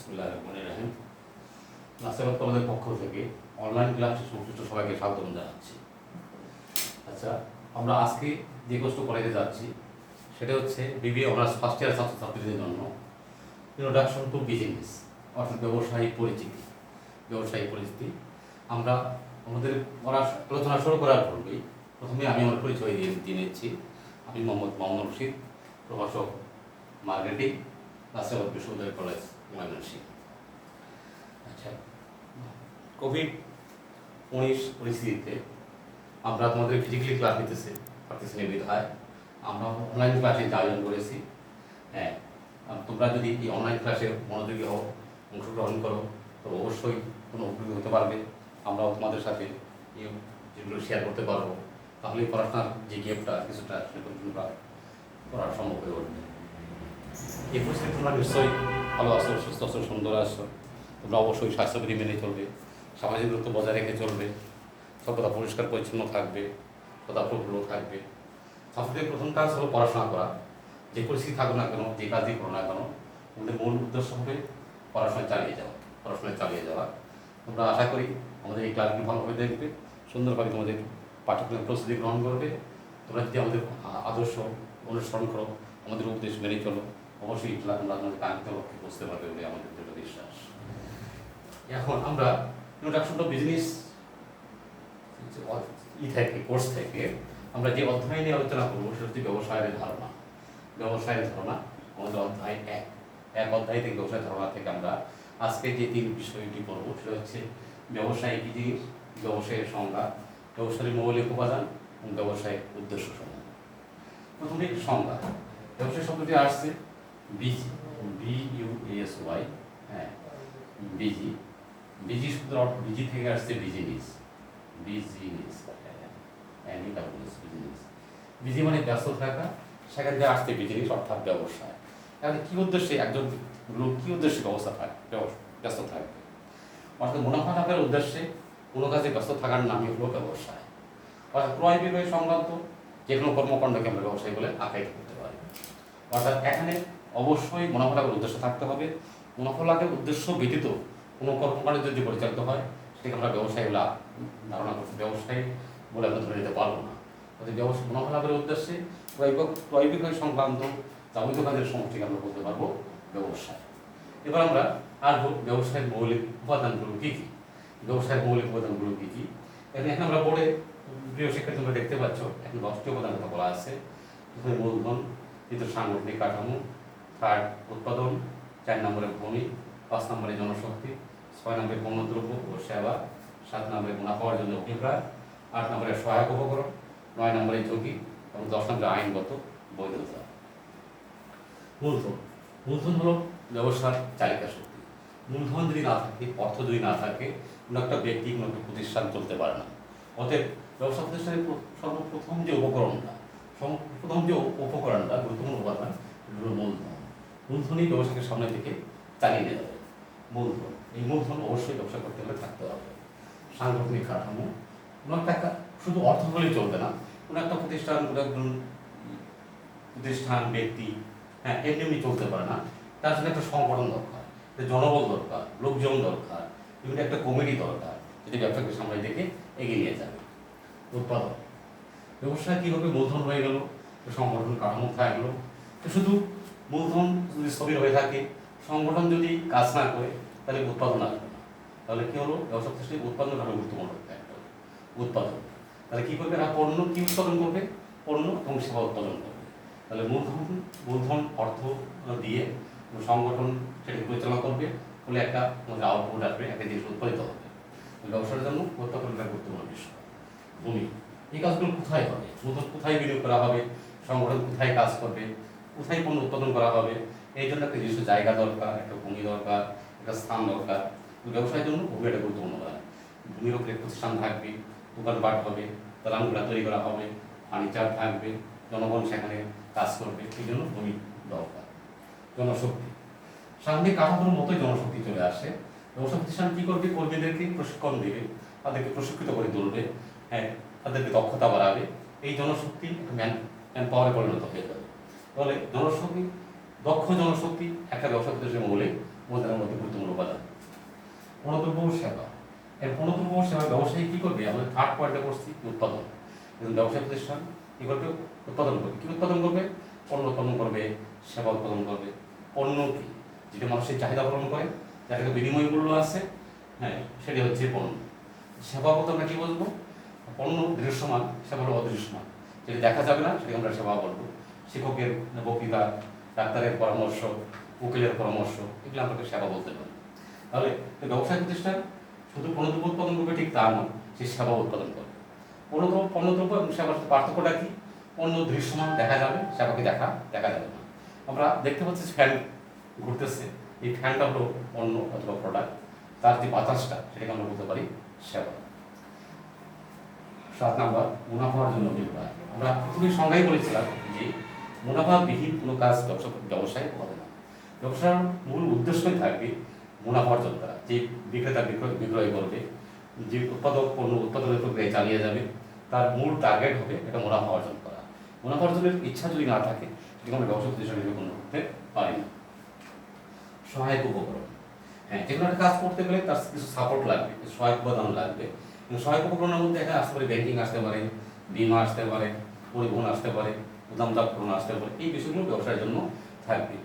বিসমিল্লাহির রহমানির রহিম। নাসিরাত কলেজের পক্ষ থেকে অনলাইন ক্লাসে সংশ্লিষ্ট সবাইকে স্বাগতম জানাচ্ছি। আচ্ছা, আমরা আজকে যে কোর্সটা কলেজে যাচ্ছি সেটা হচ্ছে বিবিএ অনার্স ফার্স্ট ইয়ার ছাত্রছাত্রীদের জন্য ইন্ট্রোডাকশন টু বিজনেস, অর্থাৎ ব্যবসায়িক পরিচিতি। আমরা আমাদের আলোচনা শুরু করার পূর্বেই প্রথমে আমি আমার পরিচয় দিয়ে নিচ্ছি। আমি মোহাম্মদ মামুনুর রশিদ, প্রভাষক মার্কেটিং, নাসিরাবাদ বিশ্ববিদ্যালয় কলেজ, ময়মনসিংহ। আচ্ছা, কোভিড-19 পরিস্থিতিতে আমরা তোমাদের ফিজিক্যালি ক্লাস পারতেছি না বিধায় আমরা অনলাইন ক্লাসে আয়োজন করেছি। হ্যাঁ, তোমরা যদি এই অনলাইন ক্লাসে মনোযোগী হও, অংশগ্রহণ করো, তো অবশ্যই কোনো উপকৃত হতে পারবে। আমরাও তোমাদের সাথে যেগুলো শেয়ার করতে পারবো, তাহলে পড়াশোনার যে গেপটা কিছুটা সেটা তোমরা করা সম্ভব হয়ে উঠবে। এই পরিস্থিতি তোমরা নিশ্চয়ই ভালো আছো, সুস্থ আছো, সুন্দর আছো। তোমরা অবশ্যই স্বাস্থ্যবিধি মেনে চলবে, সামাজিক দূরত্ব বজায় রেখে চলবে, সর্বদা পরিষ্কার পরিচ্ছন্ন থাকবে, সদাপ্রফুল্ল থাকবে। ছাত্রদের প্রথম কাজ হলো পড়াশোনা করা। যে পরিস্থিতি থাকো না কেন, যে কাজই করো না কেন, আমাদের মূল উদ্দেশ্য হবে পড়াশোনায় চালিয়ে যাওয়া। তোমরা আশা করি আমাদের এই ক্লাসগুলো ভালোভাবে দেখবে, সুন্দরভাবে তোমাদের পাঠ্যক্রমের প্রস্তুতি গ্রহণ করবে। তোমরা যদি আমাদের আদর্শ অনুসরণ করো, আমাদের উপদেশ মেনে চলো, অবশ্যই তোমরা আমাদের কাঙ্ক্ষিত লক্ষ্যে পৌঁছতে পারবে বলে আমাদের দৃঢ় বিশ্বাস। এখন আমরা ইন্ট্রোডাকশন টু বিজনেস কোর্স থেকে আমরা যে অধ্যায় নিয়ে আলোচনা করবো সেটা হচ্ছে ব্যবসায়ের ধারণা। আমাদের অধ্যায় এক অধ্যায় থেকে ব্যবসায়ের ধারণা থেকে আমরা আজকে যে তিন বিষয়টি পড়বো সেটা হচ্ছে ব্যবসায় কি জিনিস, ব্যবসায়ের সংজ্ঞা, ব্যবসায়ের মৌলিক উপাদান এবং ব্যবসায়ের উদ্দেশ্য সমূহ। প্রথমে সংজ্ঞা। ব্যবসায় শব্দটি আসছে BUSY, হ্যাঁ, বিজি শব্দের অর্থ, বিজি থেকে আসছে বিজিনেস। বিজি মানে ব্যস্ত থাকা, সেখান থেকে আসছে বিজিনেস অর্থাৎ ব্যবসায়। তাহলে কি উদ্দেশ্যে একজন লোক কি উদ্দেশ্যে ব্যস্ত থাকবে? অর্থাৎ মুনাফা লাভের উদ্দেশ্যে কোনো কাজে ব্যস্ত থাকার নামই হলো ব্যবসায়। অর্থাৎ ক্রয় বিক্রয় সংক্রান্ত যে কোনো কর্মকাণ্ডকে আমরা ব্যবসায় বলে আখ্যায়িত করতে পারি। অর্থাৎ এখানে অবশ্যই মুনাফা লাভের উদ্দেশ্য থাকতে হবে। মুনাফা লাভের উদ্দেশ্য ব্যতীত কোনো কর্মকাণ্ড যদি পরিচালিত হয় সেটাকে আমরা ব্যবসায়ী বলে ধারণা করছি, ব্যবসায়ী বলে আমরা ধরে নিতে পারবো না। অর্থাৎ মুনাফা লাভের উদ্দেশ্যে ক্রয় বিক্রয় সংক্রান্ত যাবতীয় কাজের সমষ্টিকে আমরা বলতে পারবো ব্যবসায়। এবার আমরা আসবো ব্যবসায়ের মৌলিক উপাদানগুলো কী কী। এখানে আমরা বোর্ডে প্রিয় শিক্ষার্থী তোমরা দেখতে পাচ্ছ, এখন 10টি উপাদানের কথা বলা আছে। প্রথমে মূলধন, দ্বিতীয় সাংগঠনিক কাঠামো, থার্ড উৎপাদন, 4 নম্বরে ভূমি, 5 নম্বরে জনশক্তি, 6 নম্বরে পণ্যদ্রব্য ও সেবা, 7 নম্বরে মুনাফা অর্জনের অভিপ্রায়, 8 নম্বরে সহায়ক উপকরণ, 9 নম্বরে ঝুঁকি এবং 10 নম্বরে আইনগত বৈধতা। মূলধন হলো ব্যবসার চালিকা শক্তি। মূলধন যদি না থাকে, অর্থ যদি না থাকে, কোনো একটা ব্যক্তি কোনো একটা প্রতিষ্ঠান চলতে পারে না। অতএব ব্যবসা প্রতিষ্ঠানের সর্বপ্রথম যে উপকরণটা গুরুত্বপূর্ণ উপাদান হলো মূলধন। মূলধনই ব্যবসাকে সামনের দিকে চালিয়ে নিয়ে যাবে। মূলধন, এই মূলধন অবশ্যই ব্যবসা করতে হলে থাকতে হবে। সাংগঠনিক কাঠামো, কোনো একটা শুধু অর্থ হলেই চলবে না। কোনো একটা প্রতিষ্ঠান, ব্যক্তি, হ্যাঁ, এমনি চলতে পারে না। তার সাথে একটা সংগঠন দরকার, জনবল দরকার, লোকজন দরকার, বিভিন্ন একটা কমিটি দরকার, যদি ব্যবসাকে সামনের দিকে এগিয়ে নিয়ে যাবে। উৎপাদন, ব্যবসায় কীভাবে মূলধন হয়ে গেল, সংগঠন কাঠামো থাকলো। শুধু মূলধন যদি স্থবির হয়ে থাকে, সংগঠন যদি কাজ না করে, তাহলে উৎপাদন আসবে না। তাহলে কী হলো, ব্যবসা প্রতিষ্ঠানে উৎপাদন আরও গুরুত্বপূর্ণ একটা উৎপাদন। তাহলে কী করবে, এরা পণ্য কী উৎপাদন করবে, পণ্য এবং সেবা উৎপাদন করবে। তাহলে মূলধন অর্থ দিয়ে সংগঠন সেটাকে পরিচালনা করবে, ফলে একটা আমাদের আউটপুট আসবে, একটা জিনিস উৎপাদিত হবে। ব্যবসার জন্য অত্যন্ত গুরুত্বপূর্ণ বিষয়। ভূমি, এই কাজগুলো কোথায় হবে, মূলধন কোথায় বিনিয়োগ করা হবে, সংগঠন কোথায় কাজ করবে, কোথায় পণ্য উৎপাদন করা হবে, এই জন্য একটা নিজস্ব জায়গা দরকার, একটা ভূমি দরকার, একটা স্থান দরকার। ব্যবসায়ের জন্য ভূমি একটা গুরুত্বপূর্ণ হয়। ভূমির উপরে প্রতিষ্ঠান থাকবে, দোকানপাট হবে, দালানগুলা তৈরি করা হবে, ফার্নিচার থাকবে, জনগণ সেখানে কাজ করবে, এই জন্য ভূমি দরকার। জনশক্তি, সামরিক কাঠামোর মতোই জনশক্তি চলে আসে। ব্যবসা প্রতিষ্ঠান কী করবে, কর্মীদেরকে প্রশিক্ষণ দেবে, তাদেরকে প্রশিক্ষিত করে তুলবে, হ্যাঁ, তাদেরকে দক্ষতা বাড়াবে। এই জনশক্তি একটা ম্যান পাওয়ারে পরিণত হয়ে যাবে। তাহলে দক্ষ জনশক্তি একটা ব্যবসা প্রতিষ্ঠানের মৌলিক উপাদানের মধ্যে গুরুত্বপূর্ণ সেবা। এর পণ্যদ্রব্য ও সেবা ব্যবসায়ী কী করবে? আমাদের থার্ড পয়েন্টে পড়ছি উৎপাদন। ব্যবসায়ী প্রতিষ্ঠান কী করবে? উৎপাদন করবে। কী উৎপাদন করবে? পণ্য উৎপাদন করবে, সেবা উৎপাদন করবে। পণ্য কি? যেটা মানুষের চাহিদা পূরণ করে, যাটাকে বিনিময় মূল্য আছে, হ্যাঁ, সেটি হচ্ছে পণ্য। সেবা বলতে আমরা কী বলবো? পণ্য দৃশ্যমান, সেবা হলো অদৃশ্যমান। যেটা দেখা যাবে না সেটাকে আমরা সেবা বলবো। শিক্ষকের বক্তৃতা, ডাক্তারের পরামর্শ, উকিলের পরামর্শ, এগুলো আমরা সেবা বলতে পারি। তাহলে ব্যবসায় প্রতিষ্ঠান শুধু পণ্যদ্রব্য উৎপাদন করবে ঠিক তা নয়, সে সেবা উৎপাদন করবে। পণ্যদ্রব্য এবং সেবার পার্থক্যটা কি? পণ্য দৃশ্যমান, দেখা যাবে, সেবাকে দেখা যাবে না। আমরা দেখতে পাচ্ছি ফ্যান ঘুরতেছে, এই ফ্যানটা হলো পণ্য অথবা প্রোডাক্ট, তার যে বাতাসটা সেটাকে আমরা বলতে পারি সেবা। 7 নাম্বার, মুনাফা অর্জনের অভিপ্রায়। আমরা প্রথমে সংজ্ঞায় বলেছিলাম যে মুনাফাবিহীন কোনো কাজ ব্যবসায় হবে না। ব্যবসার মূল উদ্দেশ্যই থাকবে মুনাফা অর্জন করা। যে বিক্রেতা বিক্রয় করবে, যে উৎপাদক পণ্য উৎপাদনের প্রক্রিয়া চালিয়ে যাবে, তার মূল টার্গেট হবে এটা মুনাফা অর্জন করা। মুনাফা অর্জনের ইচ্ছা যদি না থাকে সেটাকে আমরা ব্যবসা প্রতিষ্ঠান হিসেবে গণ্য করতে পারি না। সহায়ক উপকরণ, হ্যাঁ, যে কোনো একটা কাজ করতে গেলে তার কিছু সাপোর্ট লাগবে, কিছু সহায়ক উপাদান লাগবে। সহায়ক উপকরণের মধ্যে এখানে আসতে পারে ব্যাংকিং আসতে পারে, বিমা আসতে পারে, পরিবহন আসতে পারে, গুদামজাতকরণ আসতে পারে, এই বিষয়গুলো ব্যবসার জন্য থাকবে।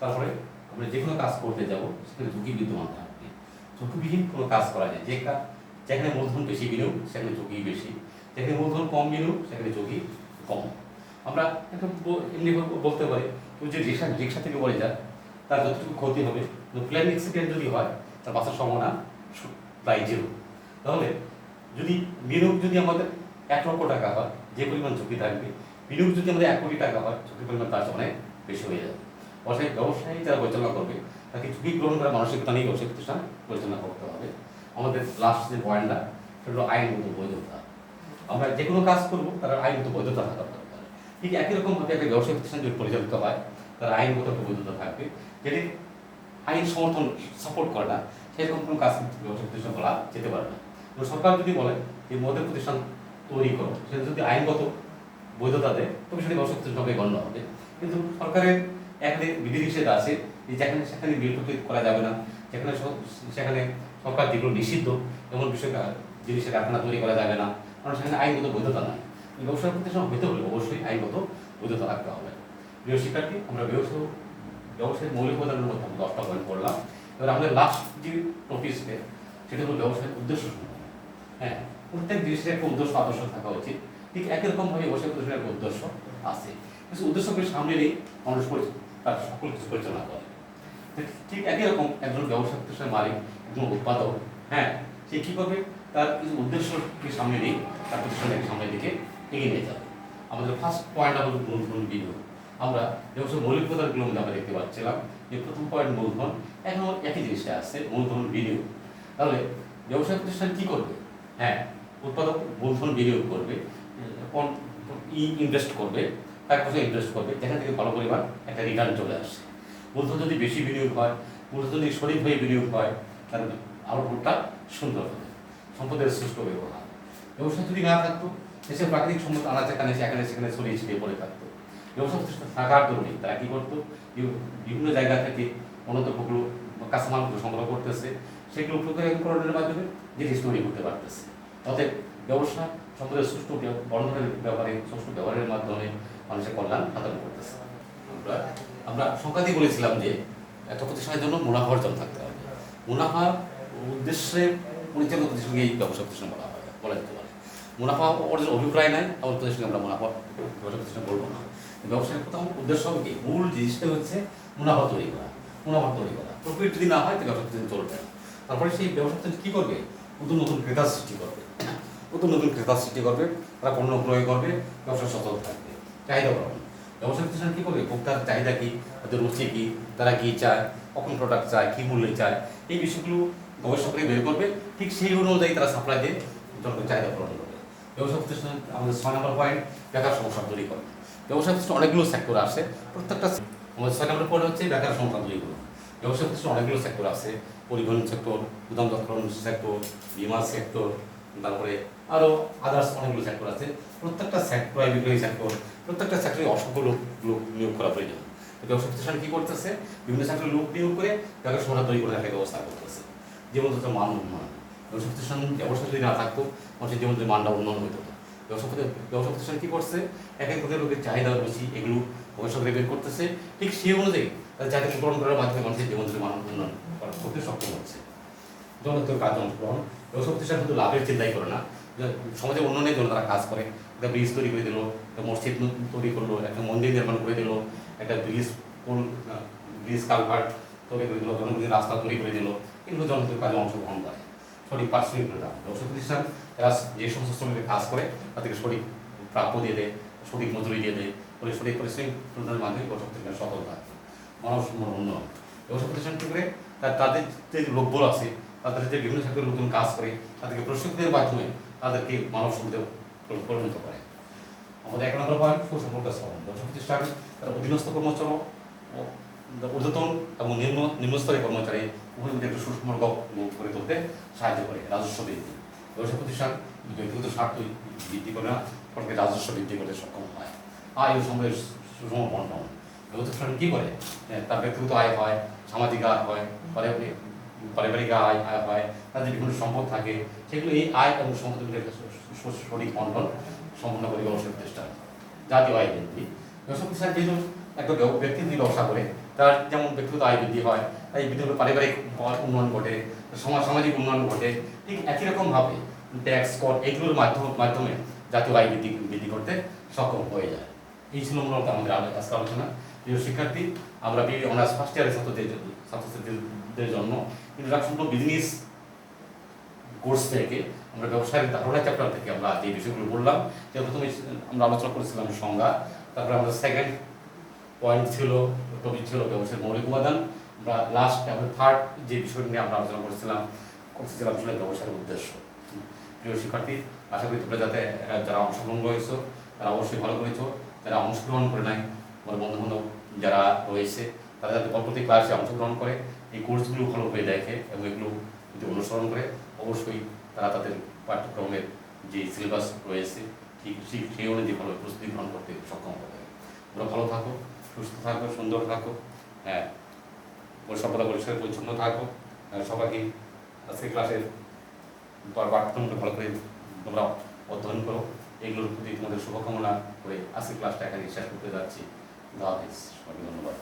তারপরে আমরা যে কোনো কাজ করতে যাব সেখানে ঝুঁকি বিদ্যমান থাকবে। ঝুঁকিবিহীন কোনো কাজ করা যায়, যেখানে মূলধন বেশি বিনিয়োগ সেখানে ঝুঁকি বেশি, যেখানে মূলধন কম বিনিয়োগ সেখানে ঝুঁকি কম। আমরা একটা এমনি বলতে পারি, কেউ যে রিক্সা থেকে পড়ে যায় তার যতটুকু ক্ষতি হবে, প্লেন অ্যাক্সিডেন্ট যদি হয় তার বাঁচার সম্ভাবনা প্রায় 0। তাহলে যদি বিনিয়োগ যদি আমাদের 1 লক্ষ টাকা হয়, যে পরিমাণ ঝুঁকি থাকবে, বিনিয়োগ যদি আমাদের 1 কোটি টাকা হয়, ঝুঁকির পরিমাণ তার অনেক বেশি হয়ে যাবে। ব্যবসায়ী যারা পরিচালনা করবে তাকে ঝুঁকি গ্রহণ করা মানসিকতা নিয়ে ব্যবসায়ী প্রতিষ্ঠান পরিচালনা করতে হবে। আমাদের লাস্ট যে পয়েন্টটা সেটা হলো আইনগত বৈধতা। আমরা যে কোনো কাজ করবো তার আইনগত বৈধতা থাকা দরকার। ঠিক একই রকমভাবে একটা ব্যবসায়ী প্রতিষ্ঠান যদি পরিচালিত হয় তার আইনগত একটা বৈধতা থাকবে, যেটি আইন সমর্থন সাপোর্ট করে না, সেরকম কোনো কাজ ব্যবসায়ী প্রতিষ্ঠান বলা যেতে পারে না। সরকার যদি বলে যে মদের প্রতিষ্ঠান তৈরি করো, সেটা যদি আইনগত বৈধতা দেয় তবে সেটি ব্যবসায়ী প্রতিষ্ঠান হবে গণ্য হবে। কিন্তু সরকারের একাধিক বিধিনিষেধ আছে যে যেখানে সেখানে মিল করা যাবে না, সেখানে সরকার যেগুলো নিষিদ্ধ এমন বিষয় জিনিসের কারখানা তৈরি করা যাবে না, কারণ সেখানে আইনগত বৈধতা নাই। ব্যবসায় প্রতিষ্ঠান হইতে হলে অবশ্যই আইনগত বৈধতা রাখতে হবে। প্রিয় শিক্ষার্থী, আমরা ব্যবসায়ের মৌলিক উপাদানের মধ্যে আমরা 10টা পয়েন্ট পড়লাম। এবার আমাদের লাস্ট যে টপিকসে সেটা হলো ব্যবসায়ের উদ্দেশ্য। হ্যাঁ, প্রত্যেক জিনিসের একটা উদ্দেশ্য আদর্শ থাকা উচিত। ঠিক একই রকমভাবে ব্যবসায় প্রতিষ্ঠানের একটা উদ্দেশ্য আছে, কিছু উদ্দেশ্যকে সামনে নিয়ে মানুষ তার সকল কিছু পরিচালনা করে। ঠিক একই রকম একজন ব্যবসা প্রতিষ্ঠানের মালিক, একজন উৎপাদক, হ্যাঁ, সে কী করবে? তার কিছু উদ্দেশ্যকে সামনে নিয়ে তার প্রতিষ্ঠানটাকে সামনের দিকে এগিয়ে নিয়ে যাবে। আমাদের ফার্স্ট পয়েন্ট হলো মূলধন বিনিয়োগ। আমরা ব্যবসার মৌলিক উপাদানগুলো মধ্যে আমরা দেখতে পাচ্ছিলাম যে প্রথম পয়েন্ট মূলধন, এখনও একই জিনিসটা আসছে, মূলধন বিনিয়োগ। তাহলে ব্যবসায় প্রতিষ্ঠান কী করবে? হ্যাঁ, উৎপাদক মূলধন বিনিয়োগ করবে, ইনভেস্ট করবে, টাকা পয়সা ইনভেস্ট করবে, যেখান থেকে ভালো পরিমাণ একটা রিটার্ন চলে আসে। মূলধন যদি বেশি বিনিয়োগ হয়, মূলধন যদি সঠিকভাবে বিনিয়োগ হয়, তাহলে আউটপুটটা সুন্দর হবে। সম্পদের সুষ্ঠু ব্যবহার। ব্যবসা যদি না থাকতো, দেশের প্রাকৃতিক সম্পদ আনাচে কানাচে এখানে সেখানে ছড়িয়ে ছিটিয়ে পড়ে থাকতো। ব্যবসা প্রতিষ্ঠান থাকার দরুন তারা কী করতো? বিভিন্ন জায়গা থেকে অন্যতগুলো কাঁচামালগুলো সংগ্রহ করতেছে, সেগুলো প্রক্রিয়াকরণের মাধ্যমে জিনিস তৈরি করতে পারতেছে। অতএব ব্যবসা সম্পদের সুষ্ঠু বন্ধনের ব্যবহারে, সুষ্ঠু ব্যবহারের মাধ্যমে মানুষের কল্যাণ সাধন করতেছে। আমরা সংখ্যাতেই বলেছিলাম যে একটা প্রতিষ্ঠানের জন্য মুনাফা অর্জন থাকতে হবে। মুনাফা উদ্দেশ্যে পরিচালিত প্রতিষ্ঠানকে এই ব্যবসা প্রতিষ্ঠান বলা যেতে পারে। মুনাফা অর্জনের অভিপ্রায় নাই এমন প্রতিষ্ঠানকে আমরা ব্যবসা প্রতিষ্ঠান বলবো না। ব্যবসায়ের প্রথম উদ্দেশ্য হবে কি? মূল জিনিসটা হচ্ছে মুনাফা তৈরি করা। প্রফিট যদি না হয় তো ব্যবসা প্রতিষ্ঠান চলবে না। তারপরে সেই ব্যবসা প্রতিষ্ঠান কী করবে? নতুন ক্রেতা সৃষ্টি করবে, তারা পণ্য ক্রয় করবে, ব্যবসা সচল থাকবে। চাহিদা বাড়ানো। ব্যবসা প্রতিষ্ঠান কী করবে? ভোক্তার চাহিদা কী, তাদের রুচি কী, তারা কী চায়, কখন প্রোডাক্ট চায়, কী মূল্যে চায়, এই বিষয়গুলো গবেষণা করে বের করবে। ঠিক সেই অনুযায়ী তারা সাপ্লাই দিয়ে জনগণের চাহিদা পূরণ করবে। ব্যবসা প্রতিষ্ঠান আমাদের 6 নম্বর পয়েন্ট, বেকার সমস্যা দূরী করে। ব্যবসা প্রতিষ্ঠান অনেকগুলো সেক্টর আছে, প্রত্যেকটা আমাদের 6 নম্বর পয়েন্ট হচ্ছে বেকার সমস্যা দূরী করে। ব্যবসা প্রতিষ্ঠান অনেকগুলো সেক্টর আছে, পরিবহন সেক্টর, গুদামজাতকরণ সেক্টর, বিমা সেক্টর, তারপরে আরও আদার্স অনেকগুলো সেক্টর আছে। প্রত্যেকটা সেক্টর, বিক্রয়ী সেক্টর, প্রত্যেকটা সেক্টরে অসংখ্য লোক নিয়োগ করা প্রয়োজন। ব্যবসা প্রতিষ্ঠান কী করতেছে? বিভিন্ন সেক্টরে লোক নিয়োগ করে বেকার সমস্যা তৈরি করে রাখার ব্যবস্থা করতেছে। জীবন হচ্ছে মান উন্নয়ন। ব্যবসা প্রতিষ্ঠান ব্যবসা যদি না থাকতো মানুষের জীবন মানটা উন্নয়ন হতো না। ব্যবসা প্রতিষ্ঠান কী করছে, এক এক লোকের চাহিদা বেশি, এগুলো গবেষকরা বের করতেছে, ঠিক সেই অনুযায়ী তাদের চাহিদা পূরণ করার মাধ্যমে মানুষের জীবন মান উন্নয়ন করতে সক্ষম হচ্ছে। জনতার কাজে অংশগ্রহণ, ব্যবসা প্রতিষ্ঠান শুধু লাভের চিন্তাই করে না, সমাজের উন্নয়নের জন্য তারা কাজ করে। একটা ব্রিজ তৈরি করে দিল, একটা মসজিদ তৈরি করলো, একটা মন্দির নির্মাণ করে দিল, একটা ব্রিজ কালভার্ট তৈরি করে দিল, জনগণের রাস্তা তৈরি করে দিল, এগুলো জনতার কাজে অংশগ্রহণ করে। সঠিক পারিশ্রমিকতা, ব্যবসা প্রতিষ্ঠান এরা যে সমস্ত শ্রমিকের কাজ করে তাদেরকে সঠিক প্রাপ্য দিয়ে দেয়, সঠিক মজুরি দিয়ে দেয়, ফলে সঠিক পারিশ্রমিক প্রদানের মাধ্যমে ব্যবসা প্রতিষ্ঠান সফল হয়। মানব সম্পদ উন্নয়ন, ব্যবসা প্রতিষ্ঠান কী করে, তাদের যে লোকবল আছে, তাদের যে বিভিন্ন সেক্টরের নতুন কাজ করে, তাদেরকে প্রশিক্ষণের মাধ্যমে তাদেরকে মানব সম্পদে পরিণত করে। আমাদের 1 নম্বর পয়েন্ট, সুসম্পর্ক স্থাপন। ব্যবসা প্রতিষ্ঠান তারা অধীনস্থ কর্মচারী, ঊর্ধ্বতন এবং নিম্নস্তরের কর্মচারী উভয়ের মধ্যে একটা সুসম্পর্ক গড়ে তুলতে সাহায্য করে। রাজস্ব বৃদ্ধি, ব্যবসা প্রতিষ্ঠান ব্যক্তিগত স্বার্থ বৃদ্ধি করে না, ফলে রাজস্ব বৃদ্ধি করতে সক্ষম হয়। আয় ও সম্পদের সুষম বন্টন, ব্যবসা প্রতিষ্ঠান কী করে, তার ব্যক্তিগত আয় হয়, সামাজিক আয় হয়, পারিবারিক আয় হয়, তাদের বিভিন্ন সম্পদ থাকে, সেগুলো এই আয় এবং সম্পদের সঠিক বন্টন সম্পন্ন করে ব্যবসা প্রতিষ্ঠান। জাতীয় আয় বৃদ্ধি, ব্যবসা প্রতিষ্ঠান যেহেতু একটা ব্যক্তি যদি ব্যবসা করে তার যেমন ব্যক্তিগত আয় বৃদ্ধি হয়, তাই বৃদ্ধি করে পারিবারিক উন্নয়ন ঘটে, সামাজিক উন্নয়ন ঘটে, ঠিক একই রকমভাবে ট্যাক্স কর এগুলোর মাধ্যমে জাতীয় আয় বৃদ্ধি করতে সক্ষম হয়ে যায়। এই ছিল মূলত আমাদের আজকে আলোচনা। প্রিয় শিক্ষার্থী, আমরা অনার্স ফার্স্ট ইয়ারের ছাত্রছাত্রীদের জন্য ইন্ট্রোডাকশন টু বিজনেস কোর্স থেকে আমরা ব্যবসায়ের ধারণা চ্যাপ্টার থেকে আমরা যে বিষয়গুলো বললাম, যে প্রথমে আমরা আলোচনা করেছিলাম সংজ্ঞা, তারপরে আমাদের সেকেন্ড পয়েন্ট ছিল, টপিক ছিল ব্যবসায়ের মৌলিক উপাদান, আমরা লাস্ট এবং থার্ড যে বিষয়টি নিয়ে আমরা আলোচনা করেছিলাম আসলে ব্যবসায়ের উদ্দেশ্য। প্রিয় শিক্ষার্থী, আশা করি তোমরা যারা অংশগ্রহণ করেছো তারা অবশ্যই ভালো করেছো, যারা অংশগ্রহণ করে নাই আমার বন্ধুবান্ধব যারা রয়েছে তারা যাতে পরবর্তী ক্লাসে অংশগ্রহণ করে, এই কোর্সগুলো ভালো করে দেখে এবং এগুলো যদি অনুসরণ করে, অবশ্যই তারা তাদের পাঠ্যক্রমের যে সিলেবাস রয়েছে ঠিক সেই অনুযায়ী ভালো প্রস্তুতি গ্রহণ করতে সক্ষম হবে। তোমরা ভালো থাকো, সুস্থ থাকো, সুন্দর থাকো, হ্যাঁ, সর্বদা পরিষ্কার পরিচ্ছন্ন থাকো। সবাইকে আজকে ক্লাসের পাঠ্যক্রমটা ভালো করে তোমরা অধ্যয়ন করো, এগুলোর প্রতি তোমাদের শুভকামনা করে আজকে ক্লাসটা এখানে শেষ করতে যাচ্ছি। ধন্যবাদ।